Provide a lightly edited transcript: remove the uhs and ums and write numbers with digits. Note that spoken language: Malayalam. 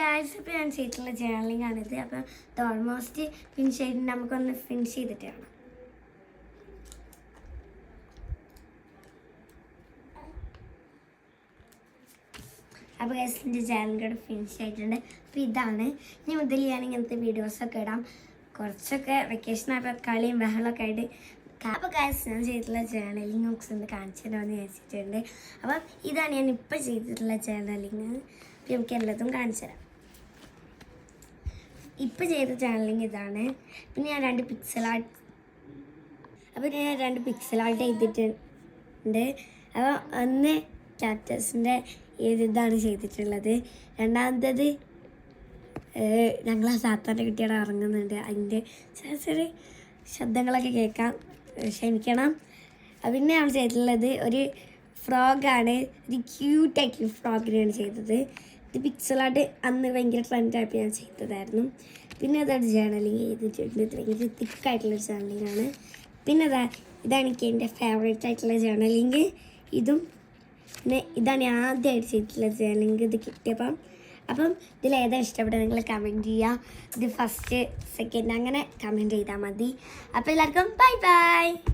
ഗായ്സ്, ഇപ്പോൾ ഞാൻ ചെയ്തിട്ടുള്ള ജേർണലിംഗ് ആണിത്. അപ്പോൾ ഇത് ഓൾമോസ്റ്റ് ഫിനിഷ് ചെയ്തിട്ട് നമുക്കൊന്ന് ഫിനിഷ് ചെയ്തിട്ട് കാണാം. അപ്പോൾ ഗൈസ്, എൻ്റെ ജേർണലിംഗ് ഫിനിഷ് ആയിട്ടുണ്ട്. അപ്പോൾ ഇതാണ് ഇനി മുതൽ ഞാൻ ഇങ്ങനത്തെ വീഡിയോസൊക്കെ ഇടാം. കുറച്ചൊക്കെ വെക്കേഷനായപ്പോൾ കളിയും ബഹളമൊക്കെ ആയിട്ട്. അപ്പോൾ ഗൈസ്, ഞാൻ ചെയ്തിട്ടുള്ള ജേർണലിംഗ് ബുക്സ് ഒന്ന് കാണിച്ചു തരാമെന്ന് വിചാരിച്ചിട്ടുണ്ട്. അപ്പം ഇതാണ് ഞാൻ ഇപ്പോൾ ചെയ്തിട്ടുള്ള ജേർണലിംഗ്. അപ്പോൾ നമുക്ക് എല്ലാതും കാണിച്ചു തരാം. ഇപ്പോൾ ചെയ്ത ജേർണലിംഗ് ഇതാണ്. പിന്നെ ഞാൻ രണ്ട് പിക്സൽ ആർട്ട് ചെയ്തിട്ടുണ്ട്. അപ്പോൾ ഒന്ന് ക്യാക്ടസിൻ്റെ ഇതാണ് ചെയ്തിട്ടുള്ളത്. രണ്ടാമത്തേത് ഞങ്ങളെ സാത്താൻ്റെ കുട്ടിയുടെ ഇറങ്ങുന്നുണ്ട്. അതിൻ്റെ ചെറിയ ശബ്ദങ്ങളൊക്കെ കേൾക്കാം, ക്ഷമിക്കണം. പിന്നെ ഞാൻ ചെയ്തിട്ടുള്ളത് ഒരു ഫ്രോഗാണ്. ഒരു ക്യൂട്ടായിട്ടുള്ള ഫ്രോഗിനെയാണ് ചെയ്തത്. ഇത് പിക്സലായിട്ട് അന്ന് ഭയങ്കര ട്രെൻഡായപ്പോൾ ഞാൻ ചെയ്തതായിരുന്നു. പിന്നെ അതാണ് ജേർണലിങ് ചെയ്തിട്ടുണ്ട്. ഇത് ഭയങ്കര തിക്കായിട്ടുള്ളൊരു ജേർണലിങ്ങാണ്. പിന്നെ ഇതാണ് എനിക്ക് എൻ്റെ ഫേവറേറ്റ് ആയിട്ടുള്ള ജേർണലിങ്. ഇതും പിന്നെ ഇതാണ് ഞാൻ ആദ്യമായിട്ട് ചെയ്തിട്ടുള്ള ജേർണലിങ്. ഇത് കിട്ടിയപ്പം ഇതിലേതാ ഇഷ്ടപ്പെട്ടത് നിങ്ങൾ കമൻറ്റ് ചെയ്യുക. ഇത് ഫസ്റ്റ് സെക്കൻഡ് അങ്ങനെ കമൻറ്റ് ചെയ്താൽ മതി. അപ്പോൾ എല്ലാവർക്കും ബൈ ബൈ.